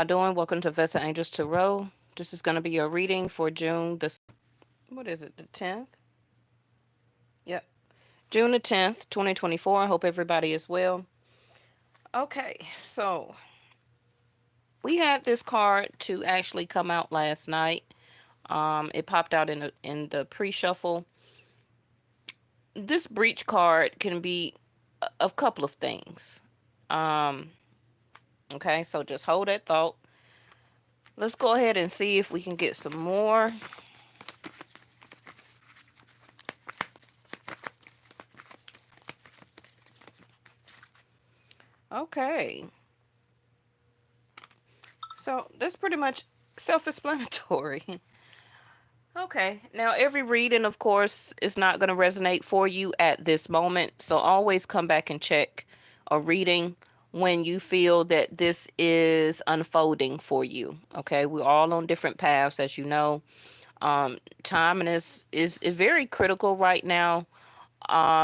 Doing? Welcome to Vesta Angels Tarot. This is going to be a reading for June what is it, the 10th? Yep. June the 10th, 2024. I hope everybody is well. Okay, so we had this card to actually come out last night. It popped out in the pre-shuffle. This breach card can be a couple of things. Um, okay, so just hold that thought. Let's go ahead and see if we can get some more. Okay. So that's pretty much self-explanatory. Okay. Now, every reading, of course, is not going to resonate for you at this moment. So always come back and check a reading when you feel that this is unfolding for you. Okay. We're all on different paths, as you know. Timing is very critical right now,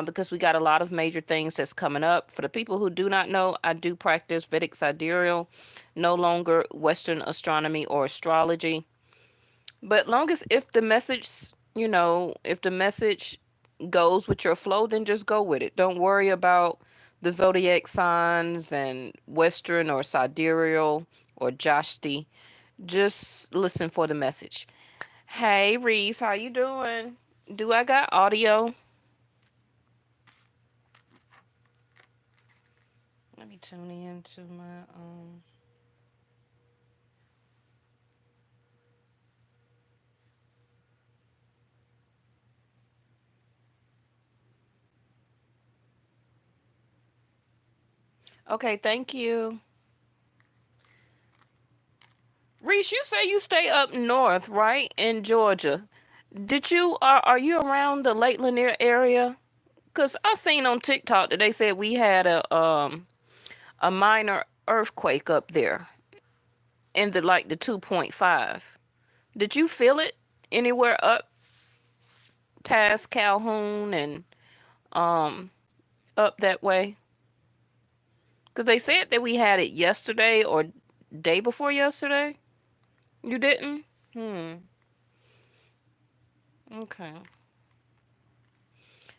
because we got a lot of major things that's coming up. For the people who do not know, I do practice Vedic sidereal, no longer Western astronomy or astrology. But long as if the message, if the message goes with your flow, then just go with it. Don't worry about the zodiac signs and Western or sidereal or Jashti. Just listen for the message. Hey Reese, how you doing? Do I got audio? Let me tune in to my Okay, thank you. Reese, you say you stay up north, right? In Georgia. Did you are you around the Lake Lanier area? Cause I seen on TikTok that they said we had a minor earthquake up there in the 2.5. Did you feel it anywhere up past Calhoun and um up that way? Cause they said that we had it yesterday or day before yesterday. You didn't? Hmm. Okay.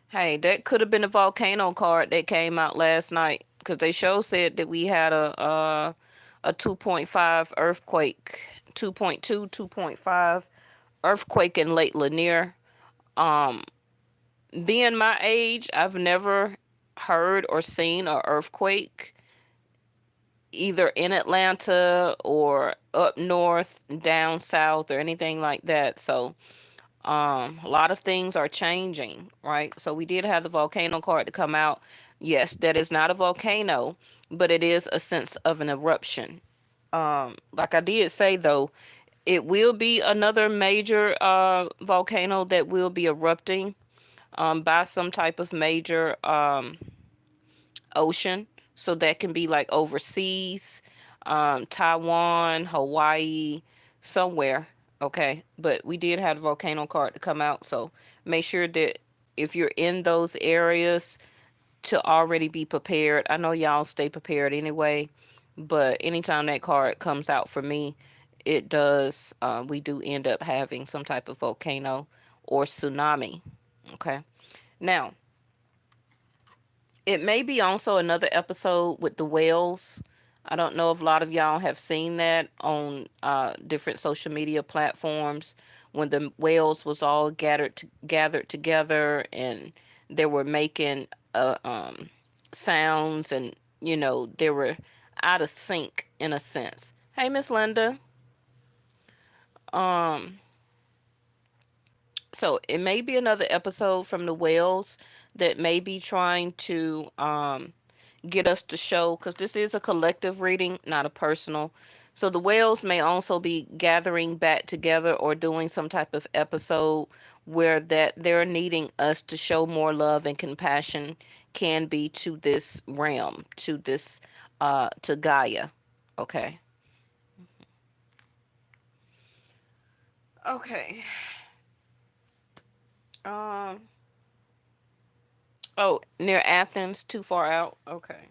Hey, that could have been a volcano card that came out last night because they show said that we had a 2.5 earthquake, 2.2, 2.5 earthquake in Lake Lanier. Um, Being my age, I've never heard or seen a earthquake either in Atlanta or up north, down south, or anything like that. So a lot of things are changing, right? So we did have the volcano card to come out. Yes, that is not a volcano, but it is a sense of an eruption. Like I did say though, it will be another major volcano that will be erupting by some type of major ocean. So that can be like overseas, Taiwan, Hawaii, somewhere. Okay. But we did have a volcano card to come out. So make sure that if you're in those areas to already be prepared. I know y'all stay prepared anyway. But anytime that card comes out for me, it does, we do end up having some type of volcano or tsunami. Okay. Now, it may be also another episode with the whales. I don't know if a lot of y'all have seen that on different social media platforms when the whales was all gathered together and they were making sounds and they were out of sync in a sense. Hey, Miss Linda. Um, so it may be another episode from the whales that may be trying to get us to show, because this is a collective reading, not a personal. So the whales may also be gathering back together or doing some type of episode where that they're needing us to show more love and compassion can be to this realm, to this to Gaia. Okay. Okay. Um oh, near Athens, too far out. Okay.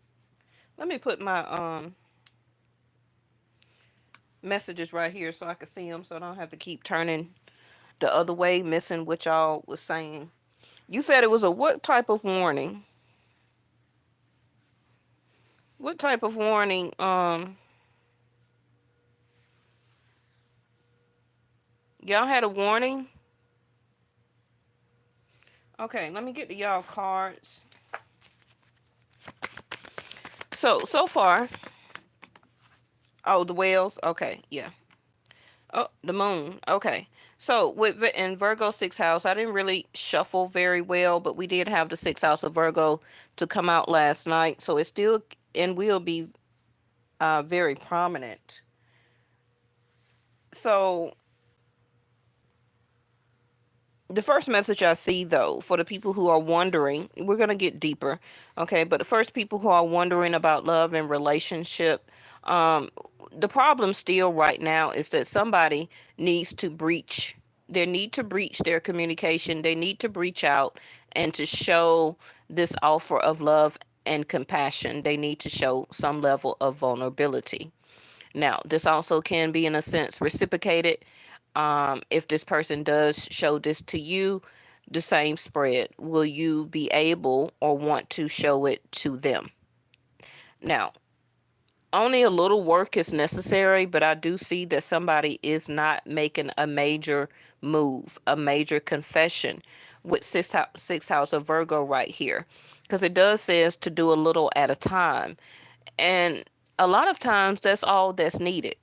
Let me put my messages right here so I can see them, so I don't have to keep turning the other way, missing what y'all was saying. You said it was a what type of warning? What type of warning? Y'all had a warning? Okay, let me get to y'all cards. So far, oh, the whales. Okay, yeah. Oh, the moon. Okay. So with in Virgo sixth house, I didn't really shuffle very well, but we did have the sixth house of Virgo to come out last night, so it's still and will be very prominent. So the first message I see, though, for the people who are wondering, we're going to get deeper, okay? But the first people who are wondering about love and relationship, um, the problem still right now is that somebody needs to breach. They need to breach their communication. They need to breach out and to show this offer of love and compassion. They need to show some level of vulnerability. Now, this also can be, in a sense, reciprocated. If this person does show this to you, the same spread, will you be able or want to show it to them? Now, only a little work is necessary, but I do see that somebody is not making a major move, a major confession with sixth house of Virgo right here. Because it does says to do a little at a time. And a lot of times that's all that's needed,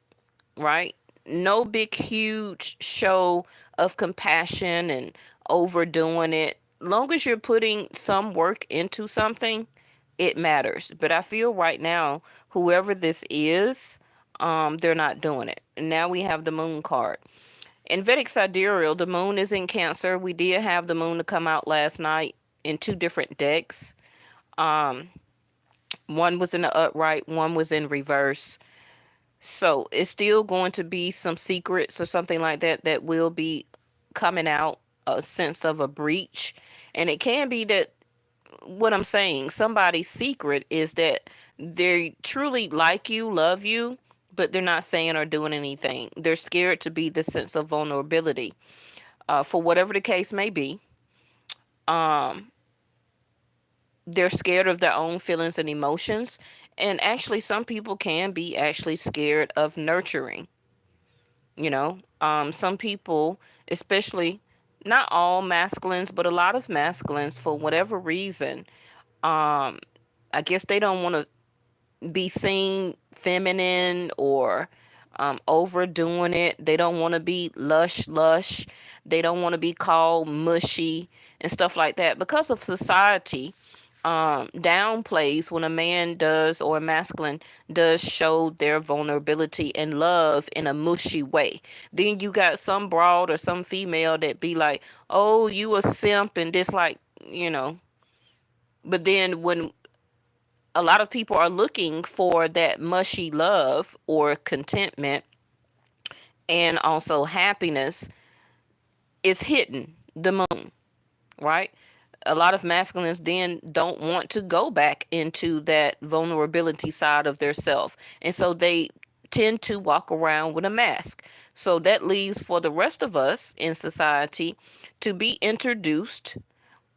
right? No big, huge show of compassion and overdoing it. Long as you're putting some work into something, it matters. But I feel right now, whoever this is, they're not doing it. And now we have the moon card. In Vedic sidereal, the moon is in Cancer. We did have the moon to come out last night in two different decks. Um, One was in the upright, one was in reverse. So it's still going to be some secrets or something like that that will be coming out, a sense of a breach. And it can be that what I'm saying, somebody's secret is that they truly like you, love you, but they're not saying or doing anything. They're scared to be the sense of vulnerability. For whatever the case may be, um, they're scared of their own feelings and emotions. And actually, some people can be actually scared of nurturing. Some people, especially not all masculines, but a lot of masculines, for whatever reason, I guess they don't want to be seen feminine or overdoing it. They don't want to be lush. They don't want to be called mushy and stuff like that because of society downplays when a man does or a masculine does show their vulnerability and love in a mushy way. Then you got some broad or some female that be like, oh, you a simp and this, like, you know. But then when a lot of people are looking for that mushy love or contentment and also happiness, it's hitting the moon, right? A lot of masculines then don't want to go back into that vulnerability side of their self. And so they tend to walk around with a mask. So that leaves for the rest of us in society to be introduced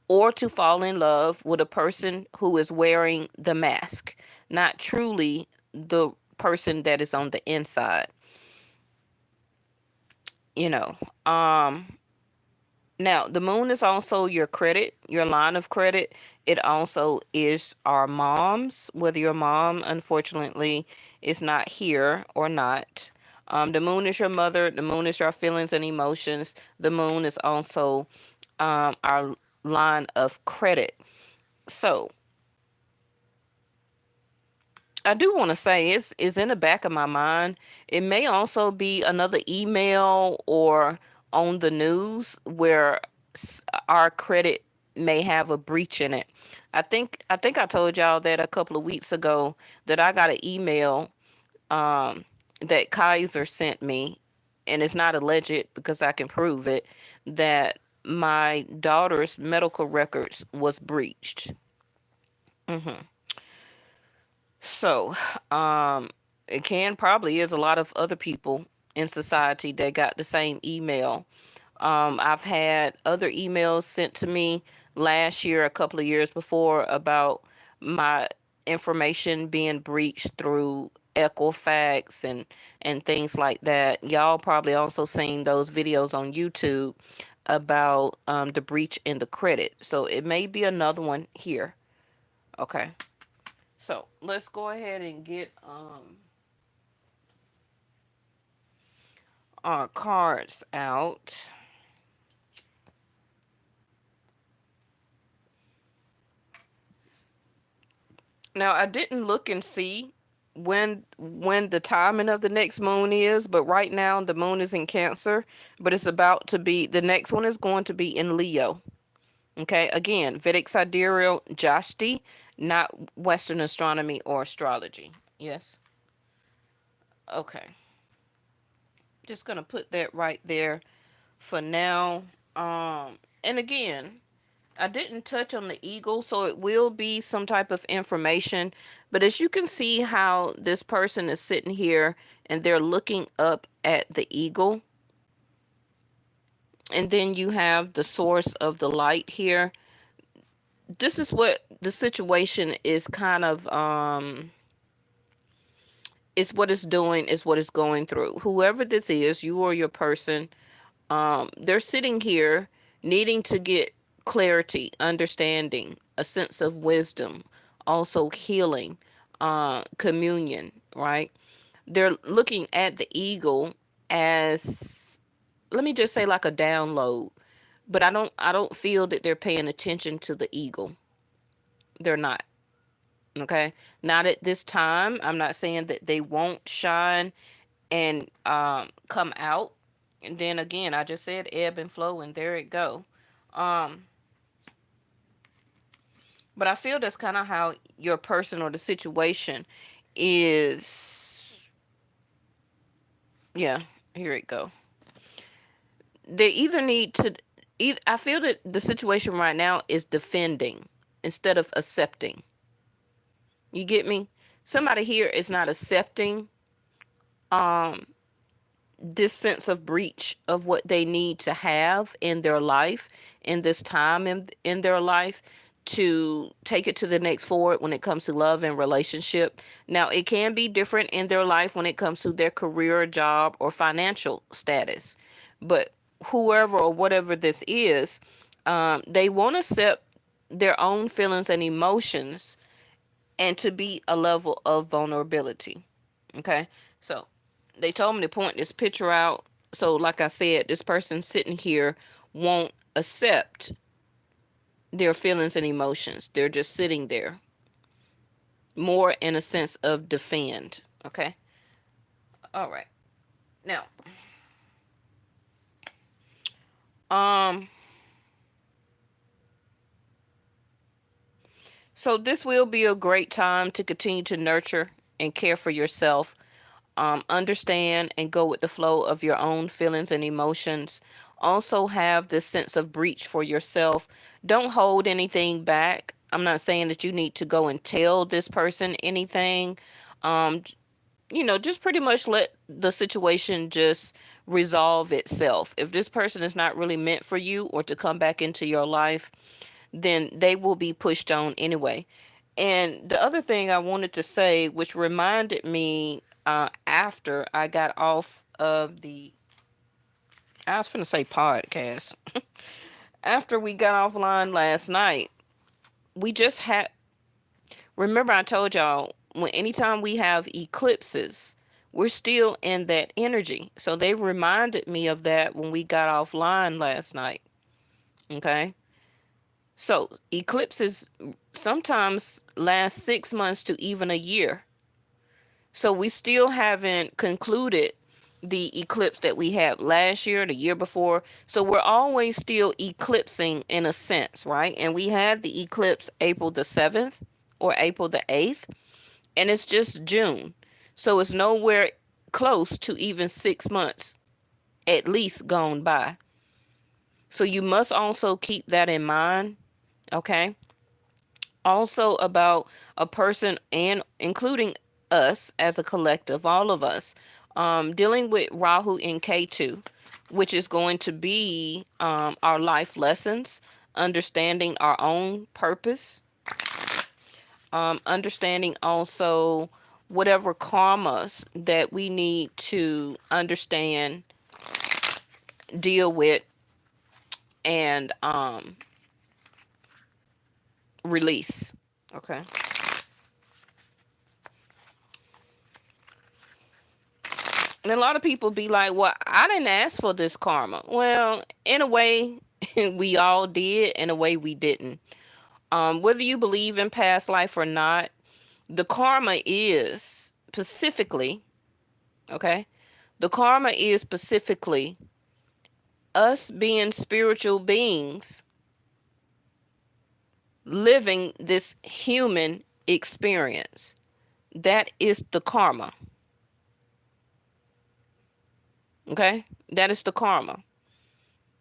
or to fall in love with a person who is wearing the mask, not truly the person that is on the inside. You know, Now, the moon is also your credit, your line of credit. It also is our moms, whether your mom, unfortunately, is not here or not. The moon is your mother. The moon is your feelings and emotions. The moon is also our line of credit. So, I do want to say it's in the back of my mind. It may also be another email or on the news where our credit may have a breach in it. I think I told y'all that a couple of weeks ago that I got an email um, that Kaiser sent me, and it's not alleged because I can prove it, that my daughter's medical records was breached. hmm So, um, It can probably is a lot of other people in society that got the same email. I've had other emails sent to me last year, a couple of years before, about my information being breached through Equifax and things like that. Y'all probably also seen those videos on YouTube about the breach in the credit. So it may be another one here. Okay. So let's go ahead and get our cards out. Now I didn't look and see when the timing of the next moon is, but right now the moon is in Cancer, but it's about to be, the next one is going to be in Leo. Okay, again, Vedic sidereal Jashti, not Western astronomy or astrology. Yes. Okay. Just gonna put that right there for now. And again, I didn't touch on the eagle, so it will be some type of information. But as you can see how this person is sitting here and they're looking up at the eagle. And then you have the source of the light here. This is what the situation is kind of, is what it's doing, is what it's going through. Whoever this is, you or your person, they're sitting here needing to get clarity, understanding, a sense of wisdom, also healing, communion, right? They're looking at the eagle as, let me just say, like a download, but I don't feel that they're paying attention to the eagle. They're not. Okay, not at this time. I'm not saying that they won't shine and come out. And then again, I just said ebb and flow, and there it go. Um, but I feel that's kind of how your person or the situation is. Yeah, here it go. They either need to. I feel that the situation right now is defending instead of accepting. You get me? Somebody here is not accepting um this sense of breach of what they need to have in their life in this time in their life to take it to the next forward when it comes to love and relationship. Now it can be different in their life when it comes to their career, job, or financial status, but whoever or whatever this is, they won't accept their own feelings and emotions and to be a level of vulnerability. Okay, so they told me to point this picture out. So, like I said, this person sitting here won't accept their feelings and emotions. They're just sitting there, more in a sense of defend. Okay, all right. Now, um, so this will be a great time to continue to nurture and care for yourself. Understand and go with the flow of your own feelings and emotions. Also have this sense of breach for yourself. Don't hold anything back. I'm not saying that you need to go and tell this person anything. Um, just pretty much let the situation just resolve itself. If this person is not really meant for you or to come back into your life, then they will be pushed on anyway. And the other thing I wanted to say, which reminded me after I got off of I was finna say podcast. After we got offline last night, we just had, remember I told y'all, when anytime we have eclipses, we're still in that energy. So they reminded me of that when we got offline last night. Okay. So eclipses sometimes last 6 months to even a year. So we still haven't concluded the eclipse that we had last year, the year before. So we're always still eclipsing in a sense, right? And we had the eclipse April the 7th or April the 8th, and it's just June. So it's nowhere close to even 6 months at least gone by. So you must also keep that in mind, okay? Also about a person and including us as a collective, all of us, dealing with Rahu in K2, which is going to be our life lessons, understanding our own purpose, understanding also whatever karmas that we need to understand, deal with, and release. Okay. And a lot of people be like, well, I didn't ask for this karma. Well, in a way, we all did. In a way, we didn't. Whether you believe in past life or not, the karma is specifically, okay? The karma is specifically us being spiritual beings living this human experience. That is the karma. Okay? That is the karma.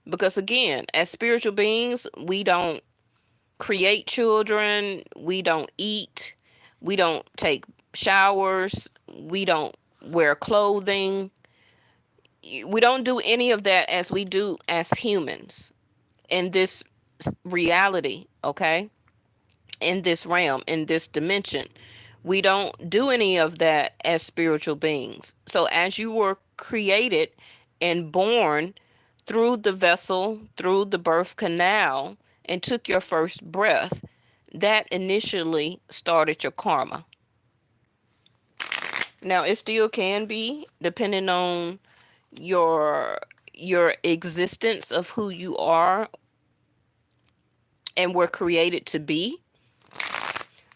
Because again, as spiritual beings, we don't create children, we don't eat, we don't take showers, we don't wear clothing. We don't do any of that as we do as humans in this reality, okay? In this realm, in this dimension. We don't do any of that as spiritual beings. So as you were created and born through the vessel, through the birth canal, and took your first breath, that initially started your karma. Now it still can be, depending on your existence of who you are and were created to be,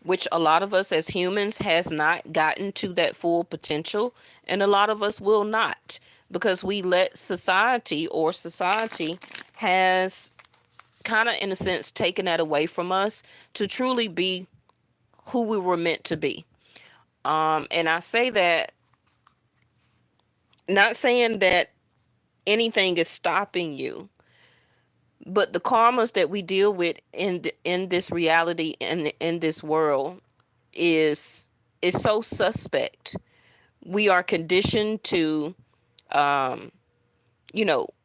which a lot of us as humans has not gotten to that full potential, and a lot of us will not, because we let society has kind of in a sense taken that away from us to truly be who we were meant to be. And I say that not saying that anything is stopping you, but the karmas that we deal with in this reality and in this world is so suspect. We are conditioned to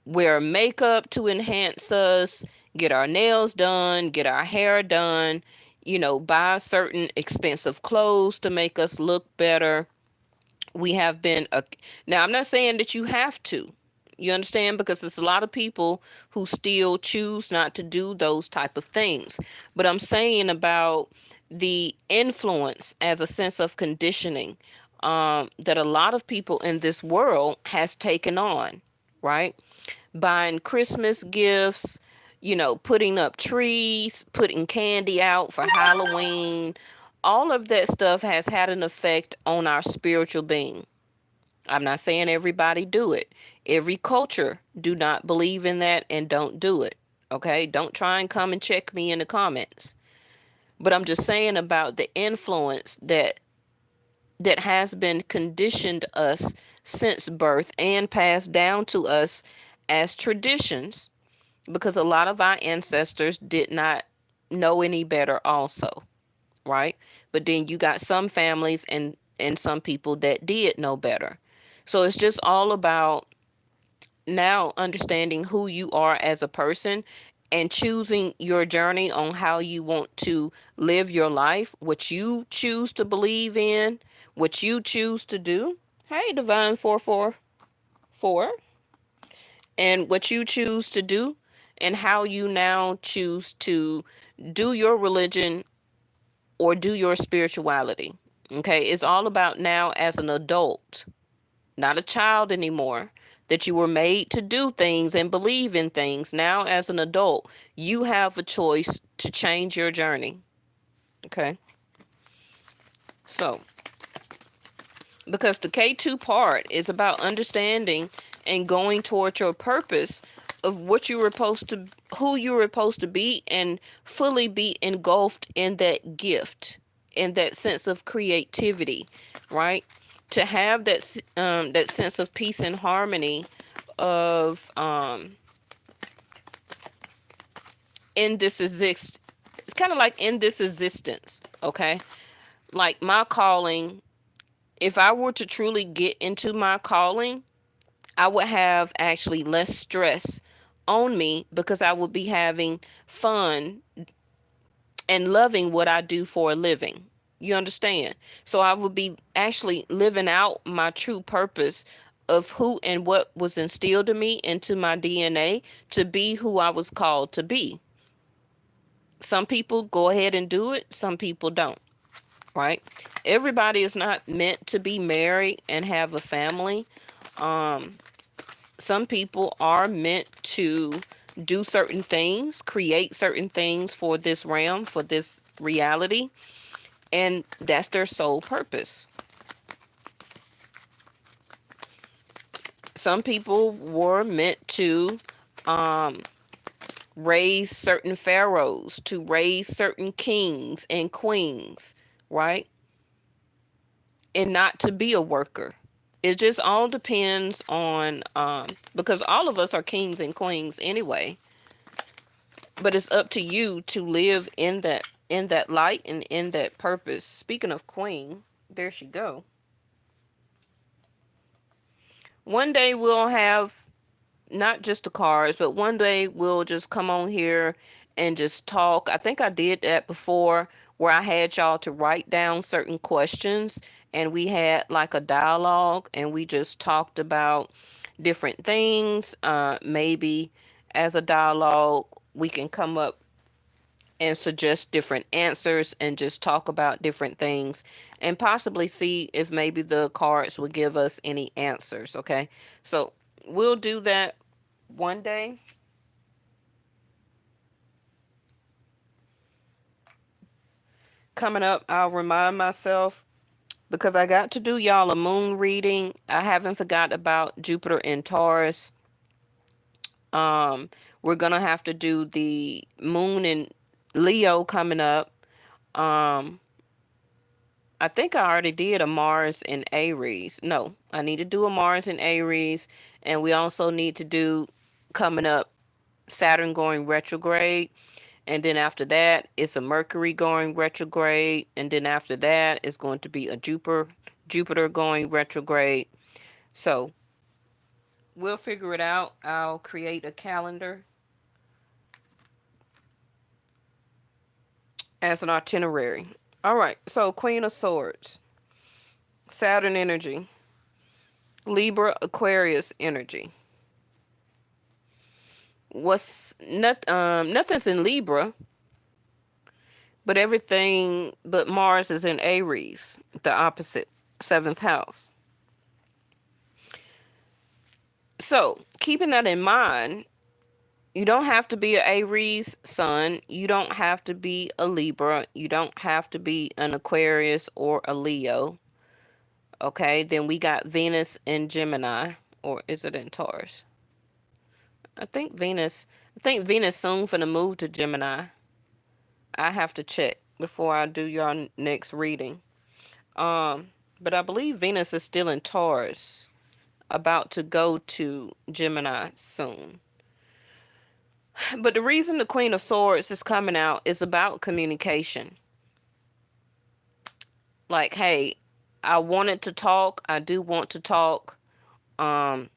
wear makeup to enhance us, get our nails done, get our hair done, buy certain expensive clothes to make us look better. We have been now, I'm not saying that you have to, you understand, because there's a lot of people who still choose not to do those type of things, but I'm saying about the influence as a sense of conditioning that a lot of people in this world has taken on, right? Buying Christmas gifts, putting up trees, putting candy out for Halloween. All of that stuff has had an effect on our spiritual being. I'm not saying everybody do it. Every culture do not believe in that and don't do it. Okay? Don't try and come and check me in the comments. But I'm just saying about the influence that has been conditioned us since birth and passed down to us as traditions, because a lot of our ancestors did not know any better also, right? But then you got some families and some people that did know better. So it's just all about now understanding who you are as a person and choosing your journey on how you want to live your life, what you choose to believe in, what you choose to do. Hey, Divine 444. And what you choose to do and how you now choose to do your religion or do your spirituality. Okay, it's all about now as an adult, not a child anymore, that you were made to do things and believe in things. Now as an adult, you have a choice to change your journey. Okay. So, because the K2 part is about understanding and going towards your purpose of what you were supposed to, who you were supposed to be, and fully be engulfed in that gift, in that sense of creativity, right? To have that sense of peace and harmony of in this exist. It's kind of like in this existence, okay? Like my calling if I were to truly get into my calling, I would have actually less stress on me because I would be having fun and loving what I do for a living. You understand? So I would be actually living out my true purpose of who and what was instilled in me into my DNA to be who I was called to be. Some people go ahead and do it, some people don't, right? Everybody is not meant to be married and have a family. Some people are meant to do certain things, create certain things for this realm, for this reality, and that's their sole purpose. Some people were meant to raise certain pharaohs, to raise certain kings and queens, right? And not to be a worker. It just all depends on because all of us are kings and queens anyway. But it's up to you to live in that light and in that purpose. Speaking of queen, there she go. One day we'll have not just the cards, but one day we'll just come on here and just talk. I think I did that before where I had y'all to write down certain questions and we had like a dialogue and we just talked about different things. Maybe as a dialogue, we can come up and suggest different answers and just talk about different things and possibly see if maybe the cards will give us any answers. Okay, so we'll do that one day. Coming up, I'll remind myself because I got to do y'all a moon reading. I haven't forgot about Jupiter and Taurus. Um, we're gonna have to do the moon and Leo coming up. Um, I think I already did a Mars in Aries. No, I need to do a Mars in Aries, and we also need to do coming up Saturn going retrograde. And then after that, it's a Mercury going retrograde. And then after that, it's going to be a Jupiter going retrograde. So we'll figure it out. I'll create a calendar as an itinerary. All right. So Queen of Swords, Saturn energy, Libra, Aquarius energy. Nothing's in Libra, but everything but Mars is in Aries, the opposite, seventh house. So, keeping that in mind, you don't have to be an Aries sun. You don't have to be a Libra. You don't have to be an Aquarius or a Leo. Okay, then we got Venus in Gemini, or is it in Taurus? I think Venus. I think Venus soon finna move to Gemini. I have to check before I do your next reading. But I believe Venus is still in Taurus, about to go to Gemini soon. But the reason the Queen of Swords is coming out is about communication. Like, hey, I wanted to talk. I do want to talk. I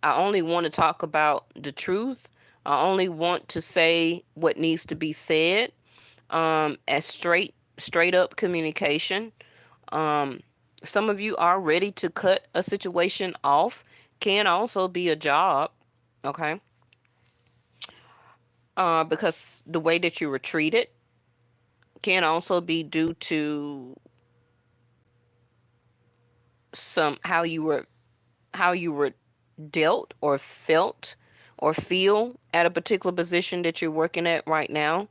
only want to talk about the truth. I only want to say what needs to be said. As straight up communication. Some of you are ready to cut a situation off. Can also be a job. Okay. Because the way that you were treated can also be due to how you were dealt or felt or feel at a particular position that you're working at right now.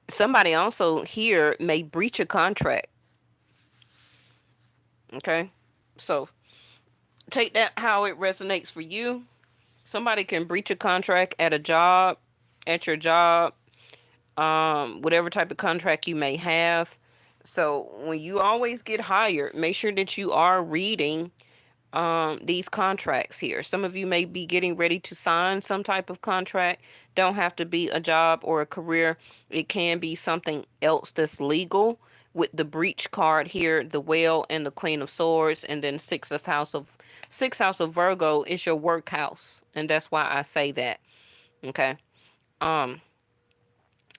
Somebody also here may breach a contract. Okay, so take that how it resonates for you. Somebody can breach a contract at a job, at your job, whatever type of contract you may have. So when you always get hired, make sure that you are reading these contracts here. Some of you may be getting ready to sign some type of contract. Don't have to be a job or a career. It can be something else that's legal with the breach card here, the Whale and the Queen of Swords, and then sixth house of Virgo is your work house, and that's why I say that. Okay. Um,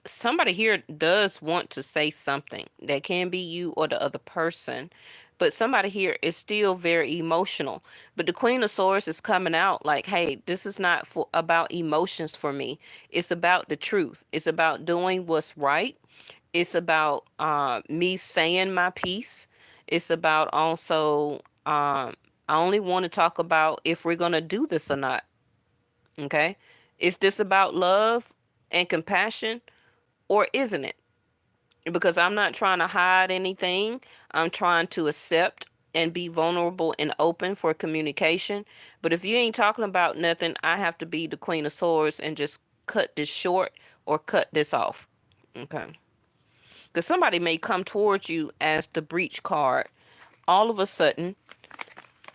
somebody here does want to say something. That can be you or the other person, but somebody here is still very emotional. But the Queen of Swords is coming out like, hey, this is not about emotions for me. It's about the truth. It's about doing what's right. It's about me saying my piece. It's about also, I only want to talk about if we're going to do this or not. Okay. Is this about love and compassion, or isn't it? Because I'm not trying to hide anything. I'm trying to accept and be vulnerable and open for communication. But if you ain't talking about nothing, I have to be the Queen of Swords and just cut this short or cut this off. Okay. Because somebody may come towards you as the breach card all of a sudden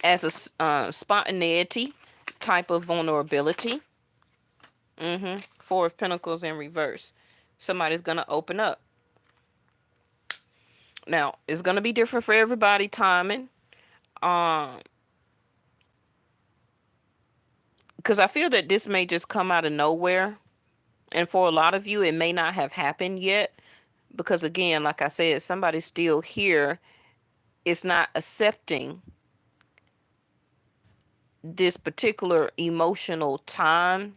as a spontaneity type of vulnerability. Four of Pentacles in reverse. Somebody's going to open up. Now, it's going to be different for everybody, timing. Because I feel that this may just come out of nowhere. And for a lot of you, it may not have happened yet. Because again, like I said, somebody's still here. It's not accepting this particular emotional time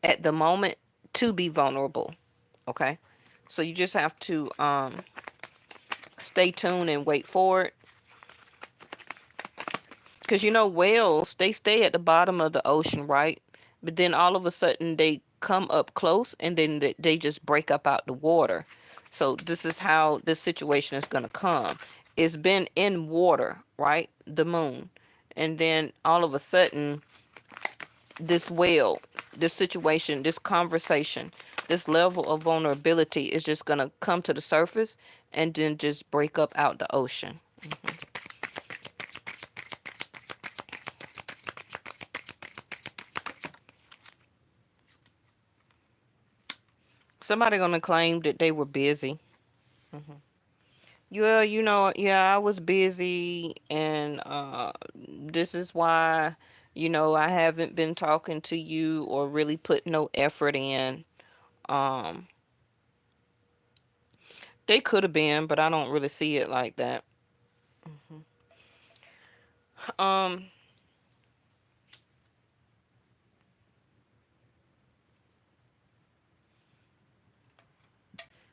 at the moment to be vulnerable. Okay. So you just have to stay tuned and wait for it. Because, you know, whales, they stay at the bottom of the ocean, right? But then all of a sudden they come up close and then they just break up out the water. So this is how this situation is going to come. It's been in water, right? The moon. And then all of a sudden, this whale, this situation, this conversation, this level of vulnerability is just going to come to the surface and then just break up out the ocean. Somebody gonna claim that they were busy. Yeah, you know, yeah, I was busy, and this is why, I haven't been talking to you or really put no effort in. Um, they could have been, but I don't really see it like that. Um,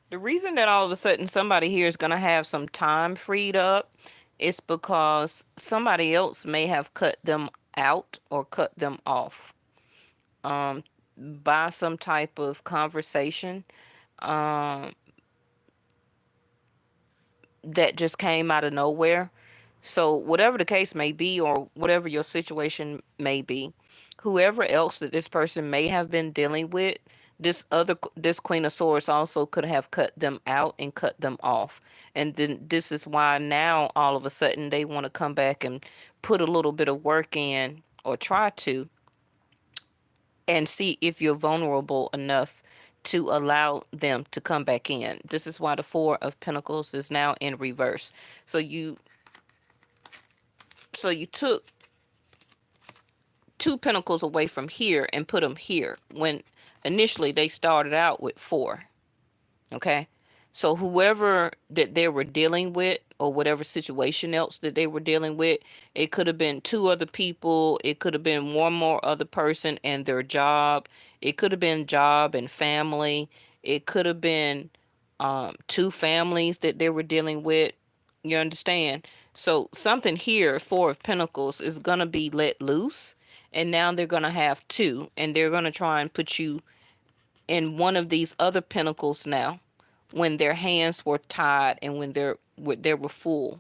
the reason that all of a sudden somebody here is gonna have some time freed up is because somebody else may have cut them out or cut them off. By some type of conversation um, that just came out of nowhere. So whatever the case may be, or whatever your situation may be, whoever else that this person may have been dealing with, this Queen of Swords also could have cut them out and cut them off. And then this is why now all of a sudden they want to come back and put a little bit of work in, or try to, and see if you're vulnerable enough to allow them to come back in. This is why the Four of Pentacles is now in reverse. So you took two pentacles away from here and put them here when initially they started out with four. Okay? So whoever that they were dealing with, or whatever situation else that they were dealing with, it could have been two other people. It could have been one more other person and their job. It could have been job and family. It could have been two families that they were dealing with. You understand? So something here, Four of Pentacles, is going to be let loose. And now they're going to have two. And they're going to try and put you in one of these other pentacles now, when their hands were tied and when they were full.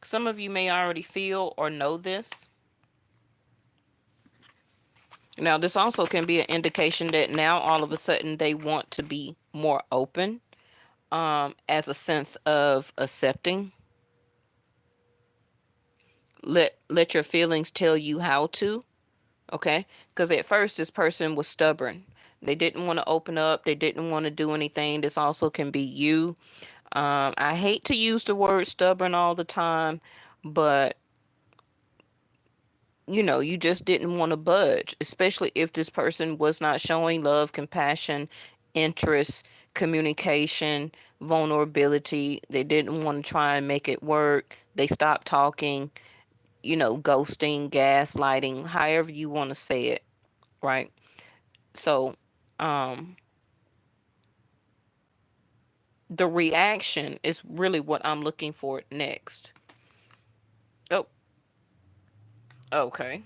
Some of you may already feel or know this. Now, this also can be an indication that now all of a sudden they want to be more open, as a sense of accepting. Let your feelings tell you how to. Okay? Because at first this person was stubborn. They didn't want to open up. They didn't want to do anything. This also can be you. I hate to use the word stubborn all the time, but you just didn't want to budge, especially if this person was not showing love, compassion, interest, communication, vulnerability. They didn't want to try and make it work. They stopped talking, ghosting, gaslighting, however you want to say it, right? So, um, the reaction is really what I'm looking for next. Oh, okay.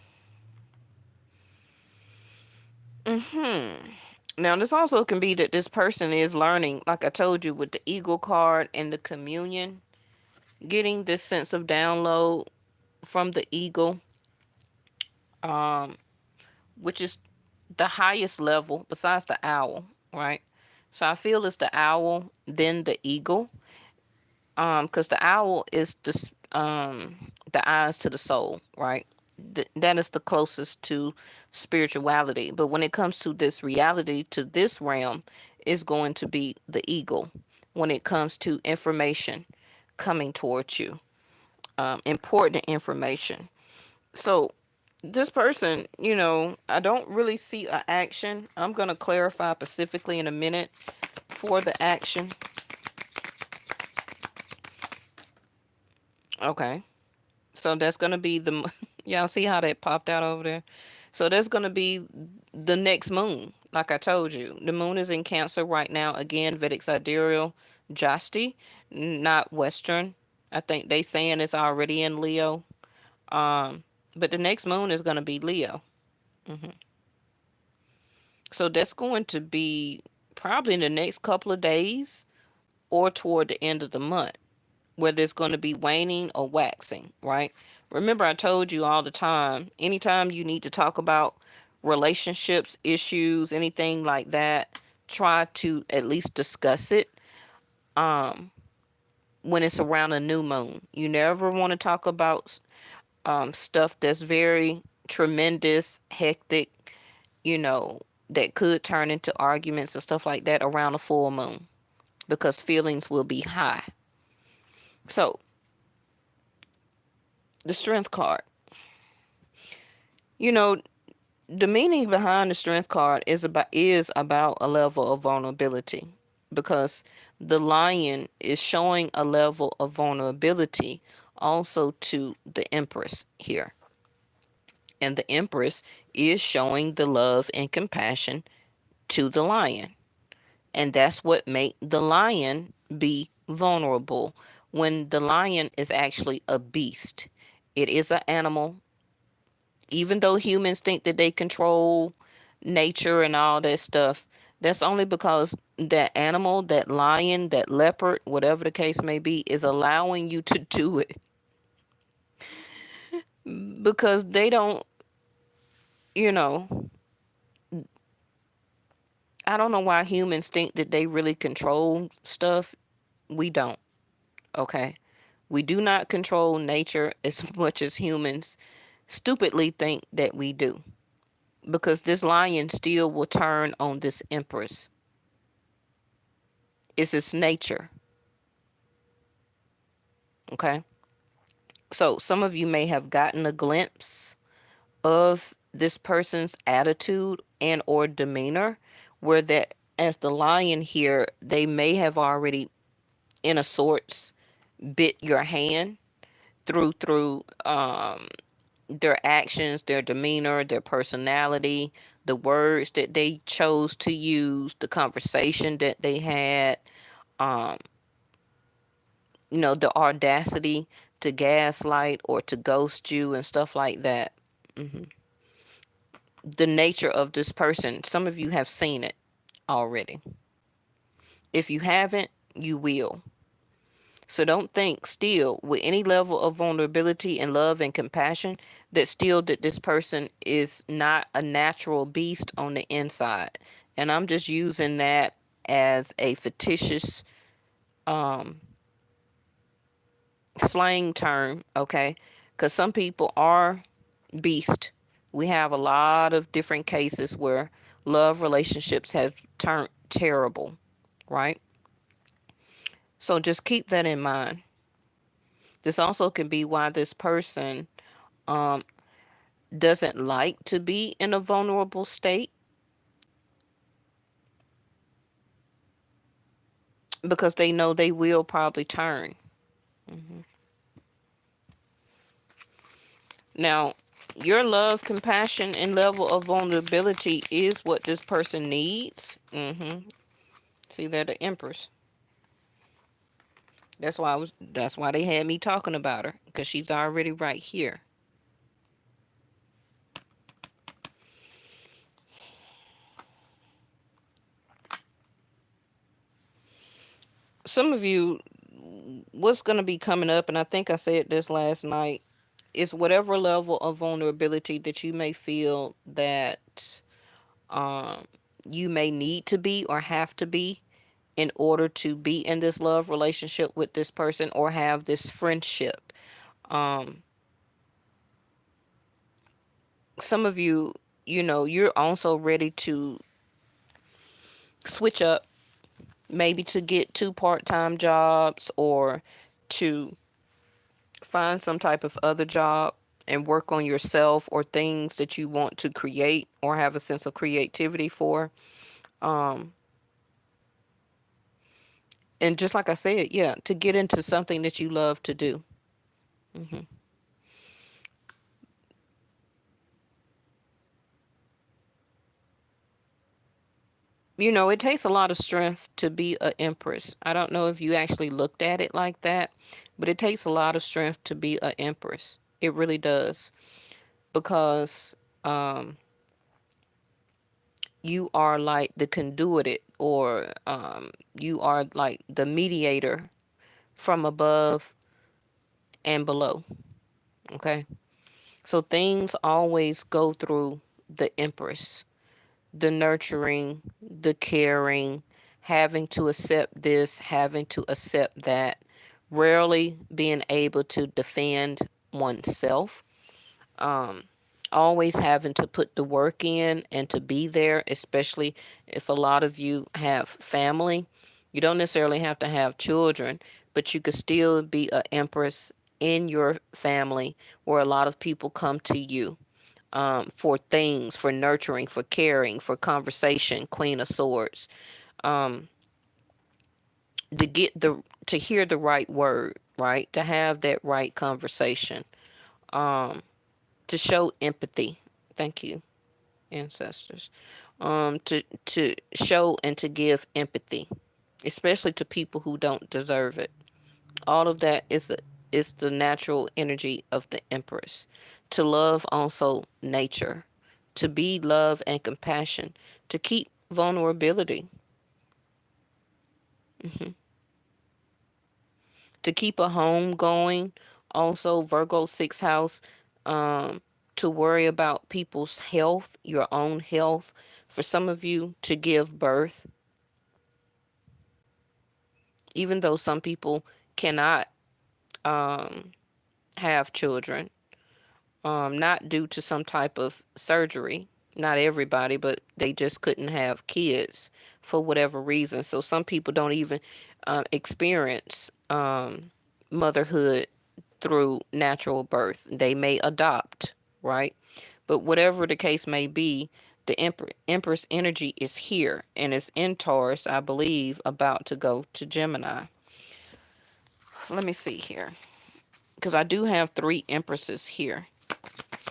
Now, this also can be that this person is learning, like I told you, with the Eagle card and the Communion, getting this sense of download from the Eagle, um, which is the highest level besides the Owl, right? So I feel it's the Owl, then the Eagle, because the Owl is the eyes to the soul, right? That is the closest to spirituality. But when it comes to this reality, to this realm, is going to be the Eagle. When it comes to information coming towards you, important information. So this person, I don't really see an action. I'm going to clarify specifically in a minute for the action. Okay. So that's going to be y'all see how that popped out over there? So that's going to be the next moon. Like I told you, the moon is in Cancer right now. Again, Vedic sidereal Jasti, not Western. I think they saying it's already in Leo. Um, but the next moon is going to be Leo. hmm So that's going to be probably in the next couple of days or toward the end of the month, whether it's going to be waning or waxing, right? Remember, I told you all the time, anytime you need to talk about relationships, issues, anything like that, try to at least discuss it um, when it's around a new moon. You never want to talk about stuff that's very tremendous, hectic, you know, that could turn into arguments and stuff like that around a full moon because feelings will be high. So, the strength card. You know, the meaning behind the strength card is about a level of vulnerability because the lion is showing a level of vulnerability also to the empress here, and the empress is showing the love and compassion to the lion, and that's what make the lion be vulnerable when the lion is actually a beast. It is an animal. Even though humans think that they control nature and all that stuff, that's only because that animal, that lion, that leopard, whatever the case may be, is allowing you to do it because they don't, you know, I don't know why humans think that they really control stuff. We don't, okay? We do not control nature as much as humans stupidly think that we do, because this lion still will turn on this empress. It's its nature. Okay. So some of you may have gotten a glimpse of this person's attitude and or demeanor, where that as the lion here, they may have already in a sorts bit your hand through their actions, their demeanor, their personality, the words that they chose to use, the conversation that they had, um, the audacity to gaslight or to ghost you and stuff like that. hmm The nature of this person, some of you have seen it already. If you haven't, you will. So don't think still with any level of vulnerability and love and compassion that this person is not a natural beast on the inside. And I'm just using that as a fictitious um slang term, okay? Because some people are beast. We have a lot of different cases where love relationships have turned terrible, right? So just keep that in mind. This also can be why this person um, doesn't like to be in a vulnerable state, because they know they will probably turn. Mhm. Now, your love, compassion, and level of vulnerability is what this person needs. See, they're the Empress. That's why they had me talking about her, because she's already right here. Some of you, what's going to be coming up, and I think I said this last night, is whatever level of vulnerability that you may feel that um, you may need to be or have to be in order to be in this love relationship with this person or have this friendship. Um, some of you, you're also ready to switch up, maybe to get two part-time jobs or to find some type of other job and work on yourself or things that you want to create or have a sense of creativity for. Um, and just like I said, yeah, to get into something that you love to do. hmm it takes a lot of strength to be an empress. I don't know if you actually looked at it like that, but it takes a lot of strength to be an empress. It really does, because um, you are like the conduit, or you are like the mediator from above and below. Okay. So things always go through the empress, the nurturing, the caring, having to accept this, having to accept that, rarely being able to defend oneself, um, always having to put the work in and to be there, especially if a lot of you have family. You don't necessarily have to have children, but you could still be an empress in your family where a lot of people come to you for things, for nurturing, for caring, for conversation, Queen of Swords, um, to get to hear the right word, right? To have that right conversation, um, to show empathy. Thank you, ancestors. To show and to give empathy, especially to people who don't deserve it. All of that is the natural energy of the Empress. To love also nature, to be love and compassion, to keep vulnerability, hmm to keep a home going. Also, Virgo sixth house, um, to worry about people's health, your own health. For some of you, to give birth, even though some people cannot um, have children, not due to some type of surgery. Not everybody, but they just couldn't have kids for whatever reason. So some people don't even experience motherhood through natural birth. They may adopt, right? But whatever the case may be, the Empress energy is here and is in Taurus, I believe, about to go to Gemini. Let me see here, because I do have three Empresses here.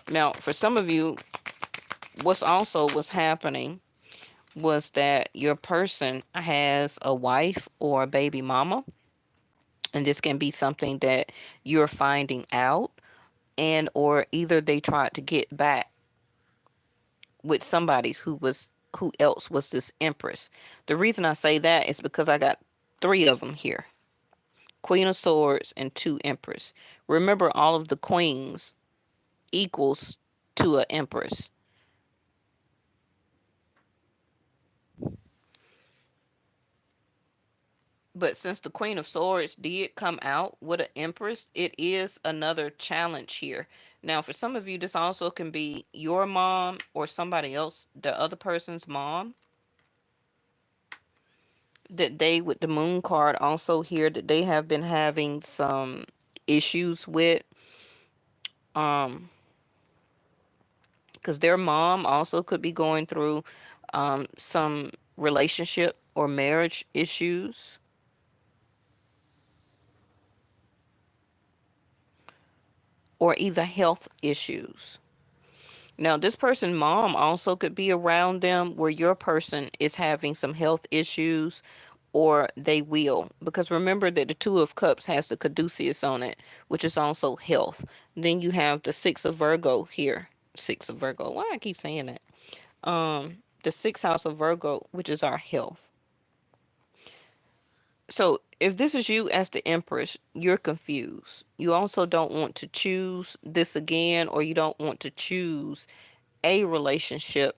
Now, for some of you, what's happening was that your person has a wife or a baby mama, and this can be something that you're finding out, and or either they tried to get back with somebody who else was this empress. The reason I say that is because I got three of them here: Queen of Swords and two Empress. Remember, all of the queens equals to an empress. But since the Queen of Swords did come out with an Empress, it is another challenge here. Now, for some of you, this also can be your mom or somebody else, the other person's mom, that they, with the Moon card, also here that they have been having some issues with. Um, because their mom also could be going through some relationship or marriage issues, or either health issues. Now, this person's mom also could be around them where your person is having some health issues, or they will. Because remember that the Two of Cups has the caduceus on it, which is also health. Then you have the Six of Virgo here. Six of Virgo. Why I keep saying that? The sixth house of Virgo, which is our health. So if this is you as the Empress, you're confused. You also don't want to choose this again, or you don't want to choose a relationship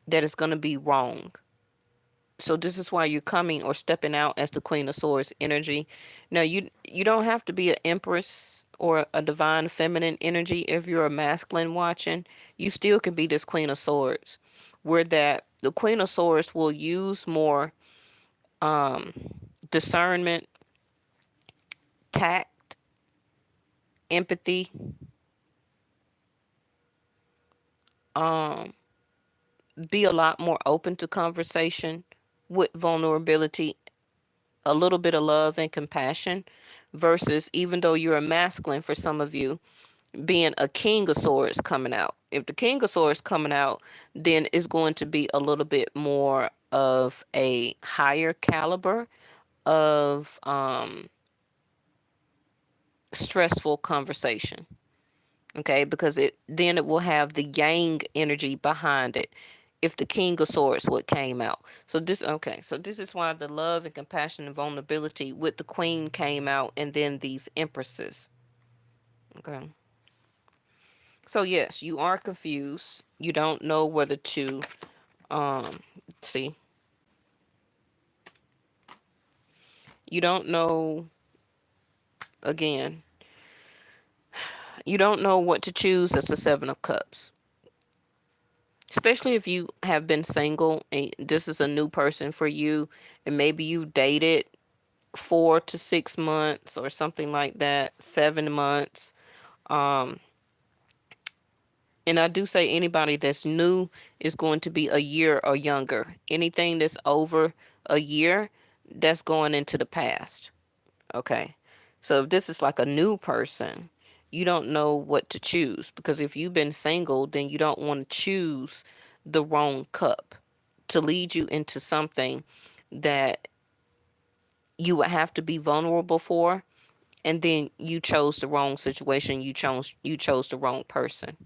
that is going to be wrong. So this is why you're coming or stepping out as the Queen of Swords energy. Now you don't have to be an Empress or a divine feminine energy if you're a masculine watching. You still can be this Queen of Swords, where that the Queen of Swords will use more um discernment, tact, empathy, um be a lot more open to conversation with vulnerability, a little bit of love and compassion, versus, even though you're a masculine, for some of you, being a King of Swords coming out. If the King of Swords coming out, then it's going to be a little bit more of a higher caliber of stressful conversation. Okay, because it will have the yang energy behind it if the King of Swords what came out. So this is why the love and compassion and vulnerability with the Queen came out, and then these Empresses. Okay. So yes, you are confused. You don't know whether to see. You don't know, again, you don't know what to choose as the 7 of Cups. Especially if you have been single and this is a new person for you, and maybe you dated 4 to 6 months or something like that, 7 months. Um, and I do say anybody that's new is going to be a year or younger. Anything that's over a year, that's going into the past. Okay. So if this is like a new person, you don't know what to choose, because if you've been single, then you don't want to choose the wrong cup to lead you into something that you would have to be vulnerable for, and then you chose the wrong situation, you chose the wrong person.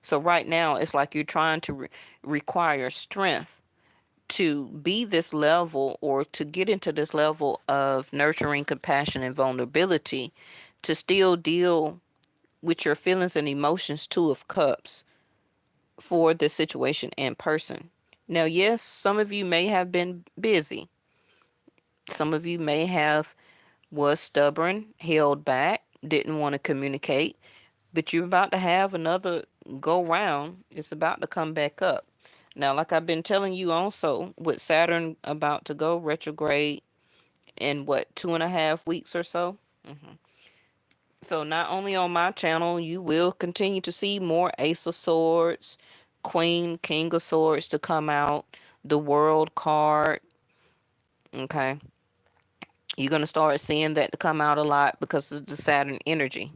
So right now it's like you're trying to require strength to be this level, or to get into this level of nurturing, compassion, and vulnerability, to still deal with your feelings and emotions, 2 of Cups, for this situation and person. Now, yes, some of you may have been busy. Some of you may have was stubborn, held back, didn't want to communicate, but you're about to have another go round. It's about to come back up. Now, like I've been telling you also, with Saturn about to go retrograde in what, 2.5 weeks or so. So not only on my channel, you will continue to see more Ace of Swords, Queen, King of Swords to come out, the World card. Okay. You're going to start seeing that to come out a lot because of the Saturn energy.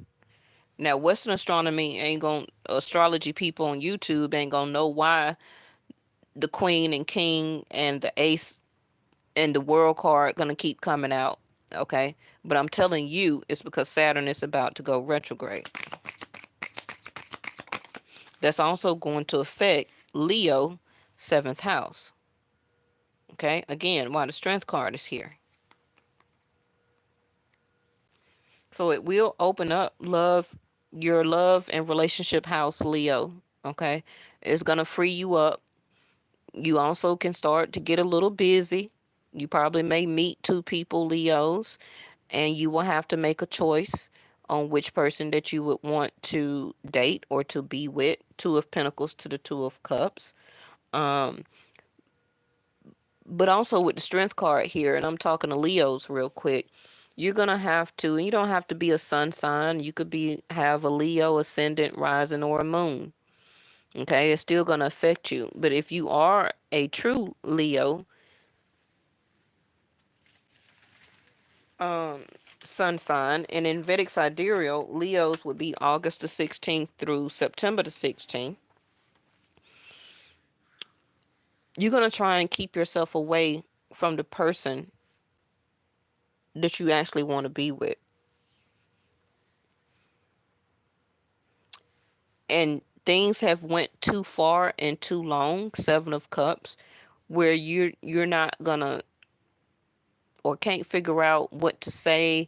Now, Western astronomy ain't going to, astrology people on YouTube ain't going to know why the Queen and King and the Ace and the World card going to keep coming out. Okay. But I'm telling you, it's because Saturn is about to go retrograde. That's also going to affect Leo, 7th house. Okay. Again, why the Strength card is here. So it will open up your love and relationship house, Leo. Okay. It's going to free you up. You also can start to get a little busy. You probably may meet two people, Leos, and you will have to make a choice on which person that you would want to date or to be with. Two of Pentacles to the Two of Cups. Um, but also with the Strength card here, and I'm talking to Leos real quick. You're gonna have to. You don't have to be a sun sign. You could have a Leo ascendant, rising, or a moon. Okay, it's still gonna affect you. But if you are a true Leo, um, sun sign, and in Vedic sidereal, Leos would be August the 16th through September the 16th. You're gonna try and keep yourself away from the person that you actually want to be with. And things have went too far and too long, Seven of Cups, where you're not gonna or can't figure out what to say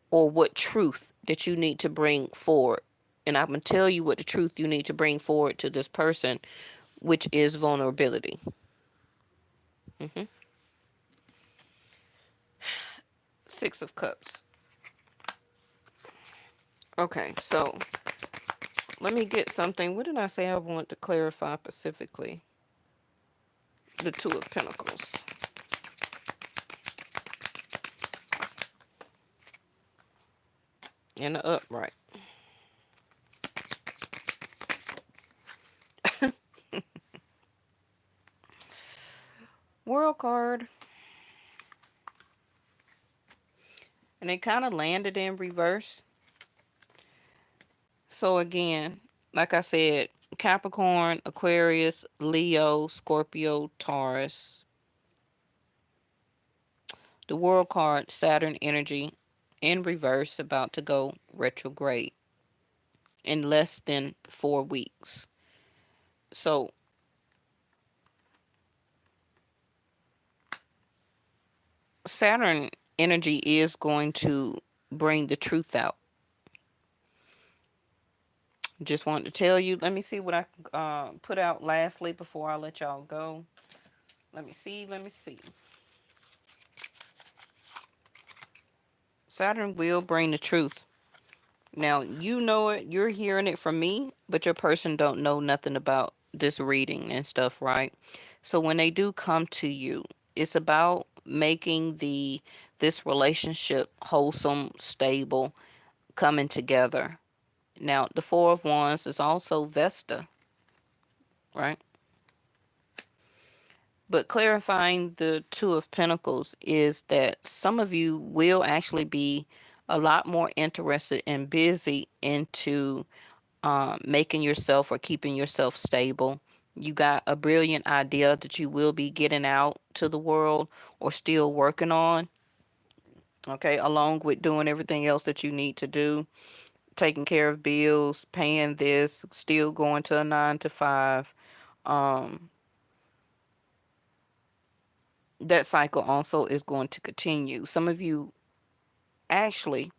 or what truth that you need to bring forward. And I'm gonna tell you what the truth you need to bring forward to this person, which is vulnerability. hmm Six of Cups. Okay, so let me get something. What did I say I want to clarify specifically? The Two of Pentacles. And the upright. World card. And it kind of landed in reverse. So again, like I said, Capricorn, Aquarius, Leo, Scorpio, Taurus. The World card, Saturn energy in reverse, about to go retrograde in less than 4 weeks. So Saturn energy is going to bring the truth out. Just wanted to tell you. Let me see what I put out lastly before I let y'all go. Let me see. Let me see. Saturn will bring the truth. Now, you know it. You're hearing it from me, but your person don't know nothing about this reading and stuff, right? So when they do come to you, it's about making this relationship wholesome, stable, coming together. Now, the Four of Wands is also Vesta, right? But clarifying the Two of Pentacles is that some of you will actually be a lot more interested and busy into making yourself or keeping yourself stable. You got a brilliant idea that you will be getting out to the world or still working on, okay, along with doing everything else that you need to do, taking care of bills, paying this, still going to a 9 to 5. Um, that cycle also is going to continue. Some of you actually,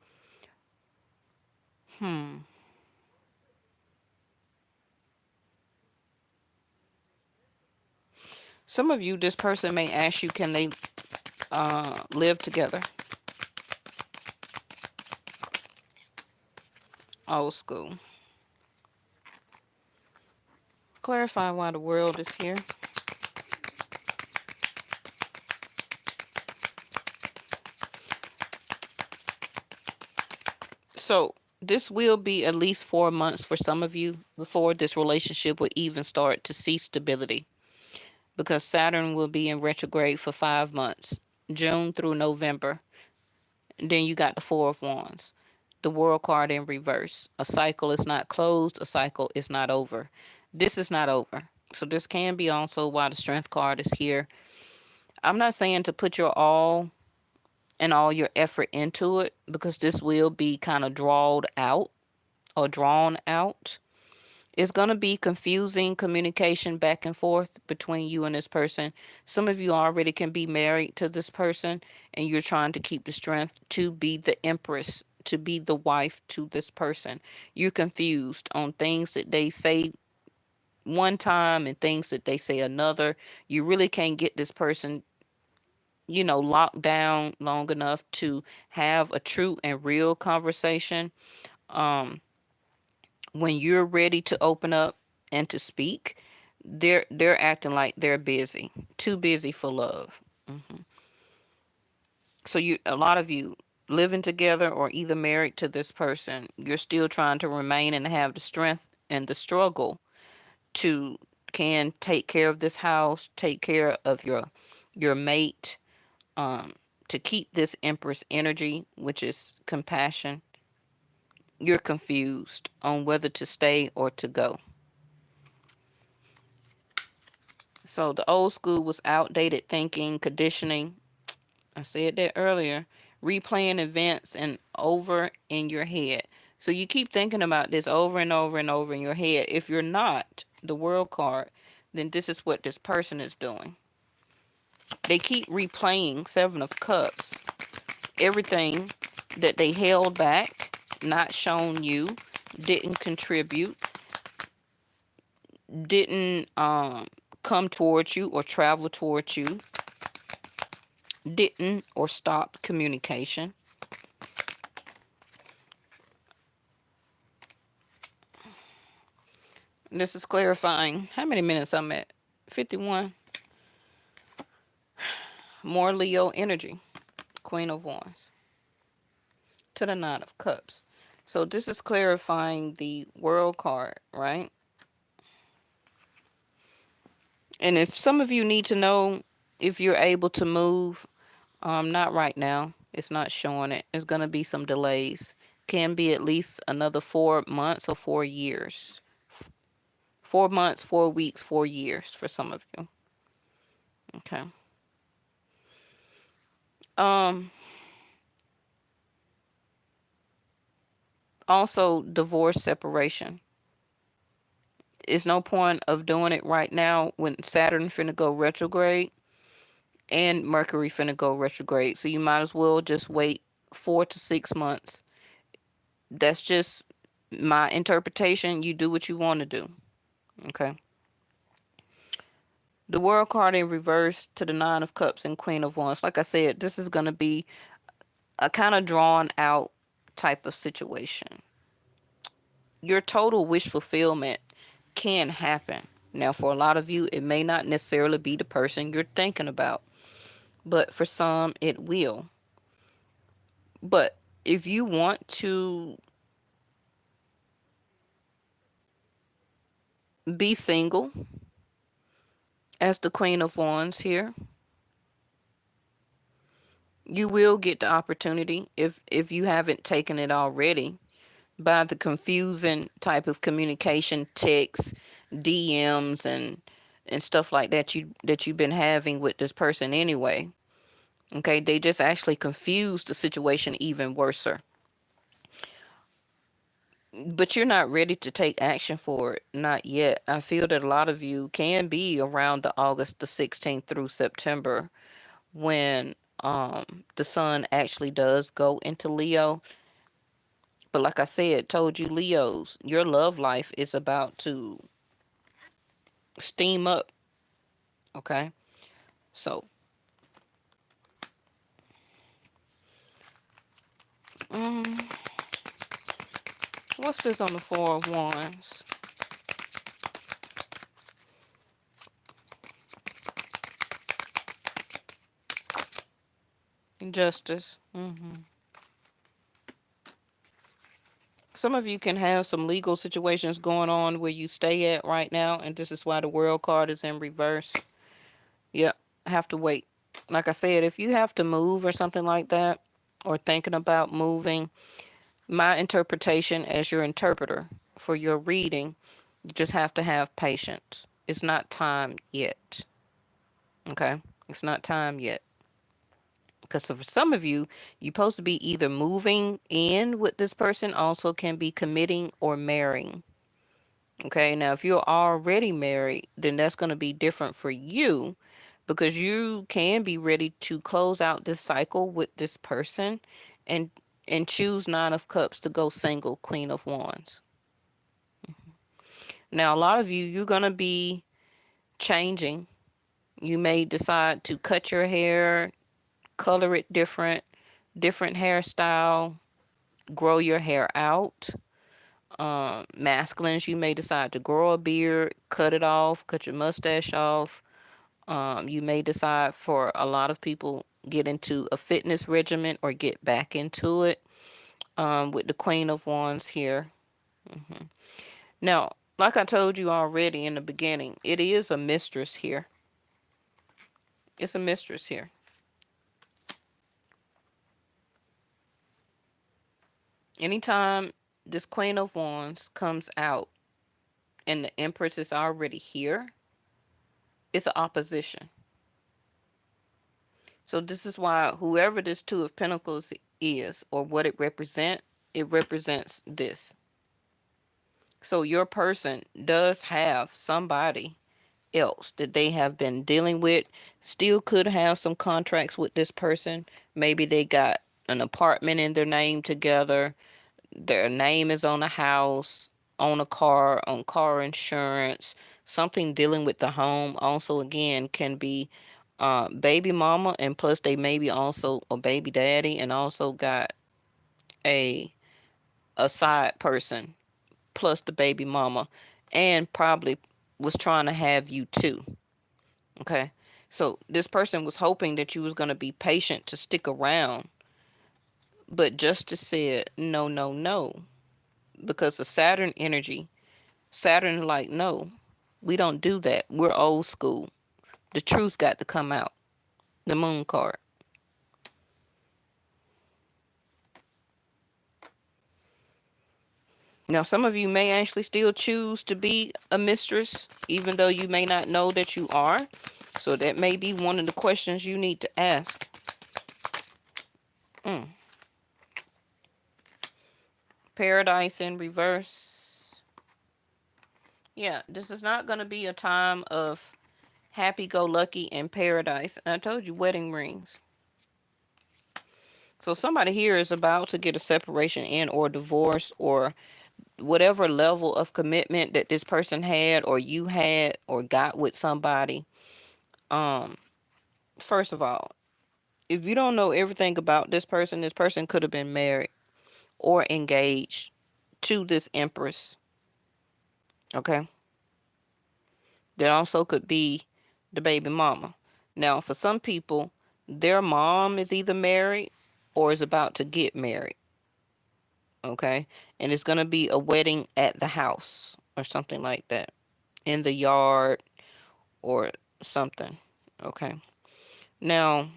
hmm, some of you, this person may ask you, can they live together? Old school. Clarify why the world is here. So this will be at least 4 months for some of you before this relationship will even start to see stability, because Saturn will be in retrograde for 5 months, June through November. And then you got the Four of Wands, the World card in reverse. A cycle is not closed, a cycle is not over. This is not over. So this can be also why the Strength card is here. I'm not saying to put your all and all your effort into it, because this will be kind of drawed out or drawn out. It's going to be confusing communication back and forth between you and this person. Some of you already can be married to this person and you're trying to keep the strength to be the empress, to be the wife to this person. You're confused on things that they say one time and things that they say another. You really can't get this person, locked down long enough to have a true and real conversation. Um, when you're ready to open up and to speak, they're acting like they're busy, too busy for love. So a lot of you living together or either married to this person, you're still trying to remain and have the strength and the struggle to can take care of this house, take care of your mate, um, to keep this Empress energy, which is compassion. You're confused on whether to stay or to go. So the old school was outdated thinking, conditioning. I said that earlier. Replaying events and over in your head. So you keep thinking about this over and over and over in your head. If you're not the world card, then this is what this person is doing. They keep replaying Seven of Cups. Everything that they held back, not shown you, didn't contribute, didn't come towards you or travel towards you, didn't or stopped communication. This is clarifying. How many minutes I'm at? 51. More Leo energy. Queen of Wands. To the Nine of Cups. So this is clarifying the World card, right? And if some of you need to know if you're able to move, not right now. It's not showing it. There's going to be some delays. Can be at least another 4 months or 4 years. 4 months, 4 weeks, 4 years for some of you. Okay. Also, divorce, separation. It's no point of doing it right now when Saturn finna go retrograde and Mercury finna go retrograde. So you might as well just wait 4 to 6 months. That's just my interpretation. You do what you want to do. Okay. The World card in reverse to the Nine of Cups and Queen of Wands. Like I said, this is going to be a kind of drawn out type of situation. Your total wish fulfillment can happen. Now, for a lot of you, it may not necessarily be the person you're thinking about, but for some, it will. But if you want to be single, as the Queen of Wands here, you will get the opportunity if you haven't taken it already by the confusing type of communication, texts, DMs, and stuff like that you've been having with this person anyway. Okay, they just actually confuse the situation even worser. But you're not ready to take action for it, not yet. I feel that a lot of you can be around the August the 16th through September when the sun actually does go into Leo. But like I said, told you Leos, your love life is about to steam up. Okay, so what's this on the Four of Wands? Justice. Some of you can have some legal situations going on where you stay at right now, and this is why the World card is in reverse. Yep, have to wait. Like I said, if you have to move or something like that, or thinking about moving, my interpretation as your interpreter for your reading, you just have to have patience. It's not time yet. Okay? It's not time yet. Because for some of you, you're supposed to be either moving in with this person, also can be committing or marrying. Okay, now if you're already married, then that's going to be different for you because you can be ready to close out this cycle with this person and choose Nine of Cups to go single, Queen of Wands. Now, a lot of you, you're going to be changing. You may decide to cut your hair, color it different, different hairstyle, grow your hair out. Masculines, you may decide to grow a beard, cut it off, cut your mustache off. You may decide, for a lot of people, get into a fitness regimen or get back into it, with the Queen of Wands here. Now, like I told you already in the beginning, it is a mistress here. It's a mistress here. Anytime this Queen of Wands comes out and the Empress is already here, it's an opposition. So this is why whoever this Two of Pentacles is, or what it represents this. So your person does have somebody else that they have been dealing with. Still could have some contracts with this person. Maybe they got an apartment in their name together. Their name is on a house, on a car, on car insurance. Something dealing with the home also, again, can be baby mama, and plus they maybe also a baby daddy, and also got a side person plus the baby mama, and probably was trying to have you too. Okay, so this person was hoping that you was going to be patient to stick around, but justice said no, no, no, because the Saturn energy, Saturn like, no, we don't do that, we're old school, the truth got to come out. The Moon card. Now, some of you may actually still choose to be a mistress, even though you may not know that you are. So that may be one of the questions you need to ask. Paradise in reverse. Yeah, this is not going to be a time of happy-go-lucky and paradise. And I told you, wedding rings. So somebody here is about to get a separation and or divorce, or whatever level of commitment that this person had or you had or got with somebody. First of all, if you don't know everything about this person could have been married or engaged to this Empress. Okay? That also could be the baby mama. Now, for some people, their mom is either married or is about to get married. Okay? And it's going to be a wedding at the house or something like that, in the yard or something. Okay? Now,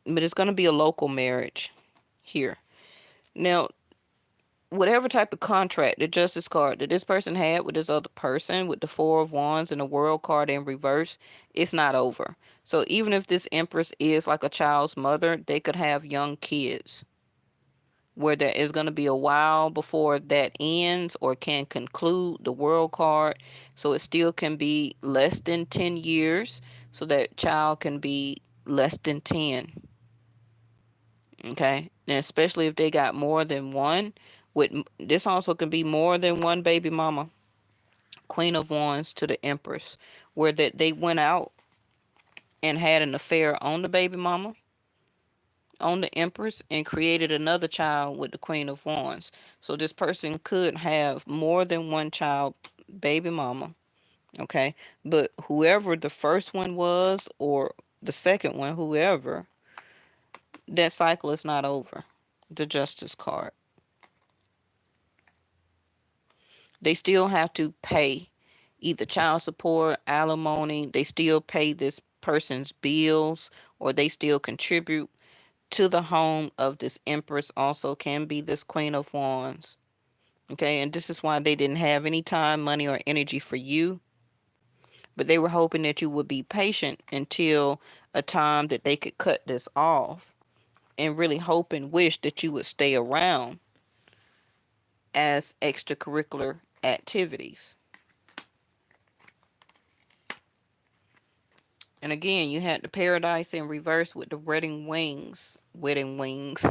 but it's going to be a local marriage here. Now, whatever type of contract, the Justice card that this person had with this other person, with the Four of Wands and the World card in reverse, it's not over. So even if this Empress is like a child's mother, they could have young kids, where there is going to be a while before that ends or can conclude, the World card. So it still can be less than 10 years. So that child can be less than 10. Okay, and especially if they got more than one, with this also can be more than one baby mama. Queen of Wands to the Empress, where that they went out and had an affair on the baby mama, on the Empress, and created another child with the Queen of Wands. So this person could have more than one child, baby mama. Okay, but whoever the first one was, or the second one, whoever, that cycle is not over. The Justice card. They still have to pay either child support, alimony. They still pay this person's bills, or they still contribute to the home of this Empress. Also can be this Queen of Wands. Okay, and this is why they didn't have any time, money, or energy for you. But they were hoping that you would be patient until a time that they could cut this off, and really hope and wish that you would stay around as extracurricular activities. And again, you had the Paradise in reverse with the wedding wings. Wedding wings.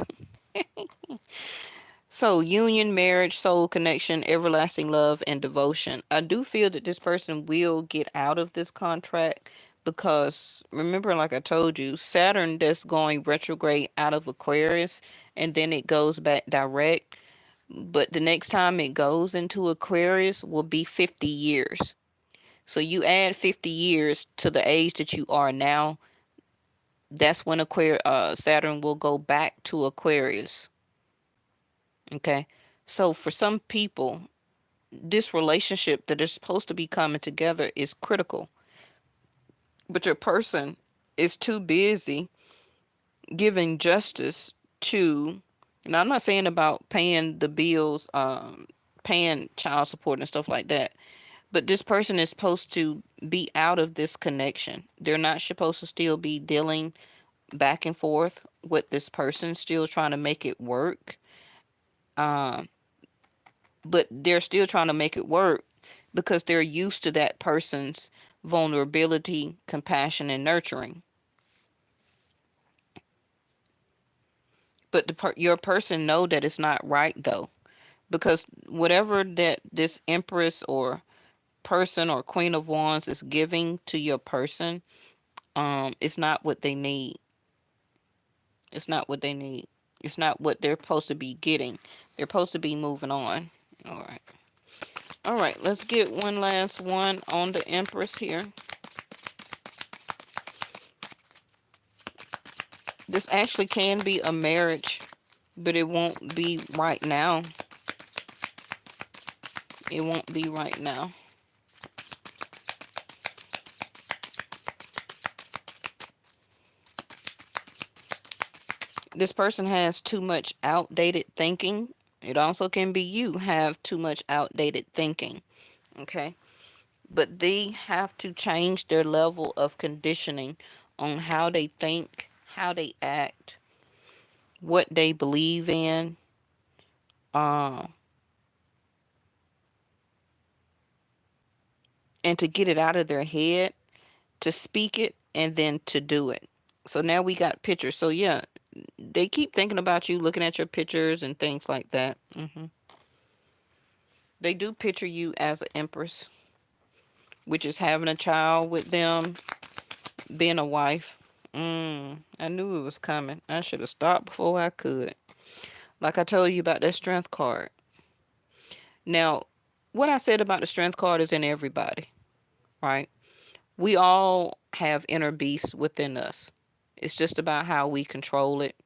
So, union, marriage, soul connection, everlasting love, and devotion. I do feel that this person will get out of this contract, because remember, like I told you, Saturn that's going retrograde out of Aquarius and then it goes back direct. But the next time it goes into Aquarius will be 50 years. So you add 50 years to the age that you are now, that's when Saturn will go back to Aquarius. Okay. So for some people, this relationship that is supposed to be coming together is critical. But your person is too busy giving justice to, and I'm not saying about paying the bills, paying child support and stuff like that, but this person is supposed to be out of this connection. They're not supposed to still be dealing back and forth with this person, still trying to make it work. Um, but they're still trying to make it work because they're used to that person's vulnerability, compassion, and nurturing. But your person know that it's not right though, because whatever that this Empress or person or Queen of Wands is giving to your person, it's not what they need. It's not what they need. It's not what they're supposed to be getting. They're supposed to be moving on. All right. All right, let's get one last one on the Empress here. This actually can be a marriage, but it won't be right now. It won't be right now. This person has too much outdated thinking. It also can be you have too much outdated thinking. Okay. But they have to change their level of conditioning on how they think, how they act, what they believe in, uh, and to get it out of their head, to speak it, and then to do it. So now we got pictures. So yeah, they keep thinking about you, looking at your pictures and things like that. They do picture you as an empress, which is having a child with them, being a wife. I knew it was coming. I should have stopped before I could. Like I told you about that strength card. Now, what I said about the strength card is in everybody, right? We all have inner beasts within us. It's just about how we control it.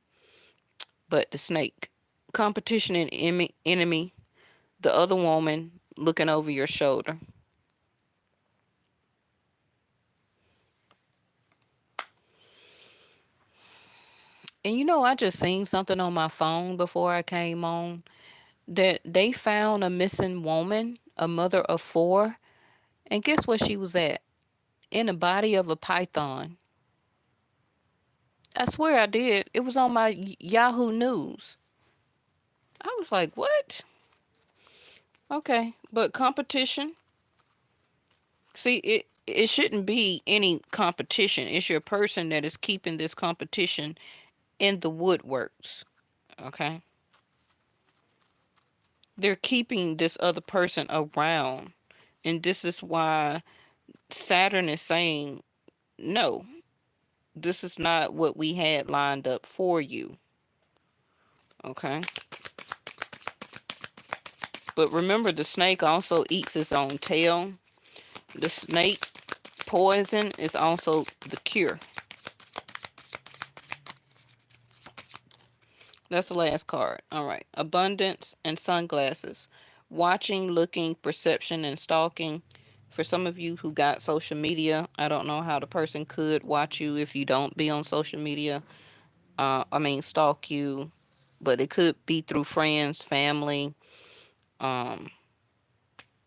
But the snake, competition and enemy, the other woman looking over your shoulder. And I just seen something on my phone before I came on that they found a missing woman, a mother of four. And guess what she was at? In the body of a python. I swear I did. It was on my Yahoo News. I was like, what? Okay. But competition, see, it shouldn't be any competition. It's your person that is keeping this competition in the woodworks. Okay. They're keeping this other person around. And this is why Saturn is saying, no, this is not what we had lined up for you. Okay. But remember, the snake also eats its own tail. The snake poison is also the cure. That's the last card. All right. Abundance and sunglasses. Watching, looking, perception, and stalking. For some of you who got social media, I don't know how the person could watch you if you don't be on social media. Stalk you. But it could be through friends, family. Um,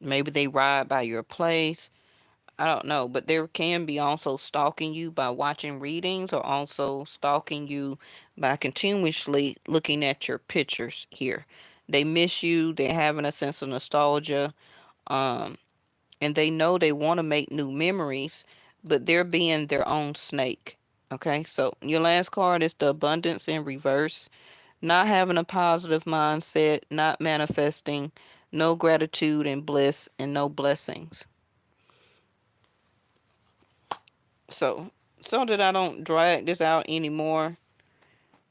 Maybe they ride by your place. I don't know, but there can be also stalking you by watching readings or also stalking you by continuously looking at your pictures here. They miss you, they're having a sense of nostalgia, um, and they know they want to make new memories, but they're being their own snake. Okay, so your last card is the abundance in reverse. Not having a positive mindset, not manifesting, no gratitude and bliss, and no blessings. So that I don't drag this out anymore,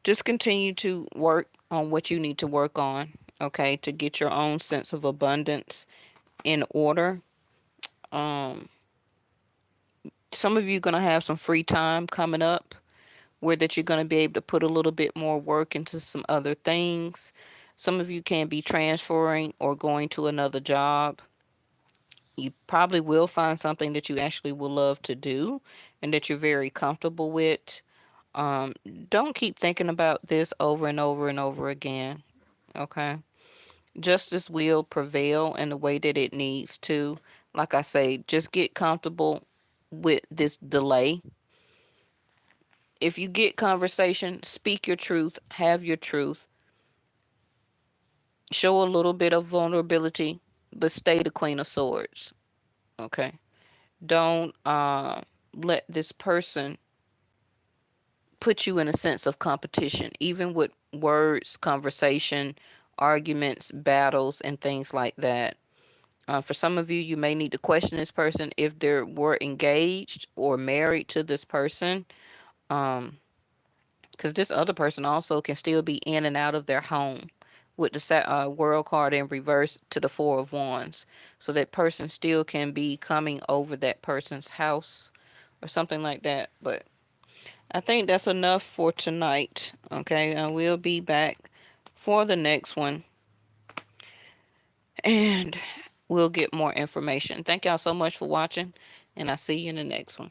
just continue to work on what you need to work on, okay, to get your own sense of abundance in order. Um, some of you going to have some free time coming up where that you're going to be able to put a little bit more work into some other things. Some of you can be transferring or going to another job. You probably will find something that you actually will love to do and that you're very comfortable with. Um, don't keep thinking about this over and over and over again. Okay. Justice will prevail in the way that it needs to. Like I say, just get comfortable with this delay. If you get conversation, speak your truth, have your truth, show a little bit of vulnerability, but stay the Queen of Swords. Okay. Don't let this person put you in a sense of competition, even with words, conversation, arguments, battles, and things like that. For some of you, you may need to question this person if they were engaged or married to this person, because this other person also can still be in and out of their home with the world card in reverse to the Four of Wands. So that person still can be coming over that person's house or something like that. But I think that's enough for tonight. Okay, I will be back for the next one and we'll get more information. Thank y'all so much for watching, and I'll see you in the next one.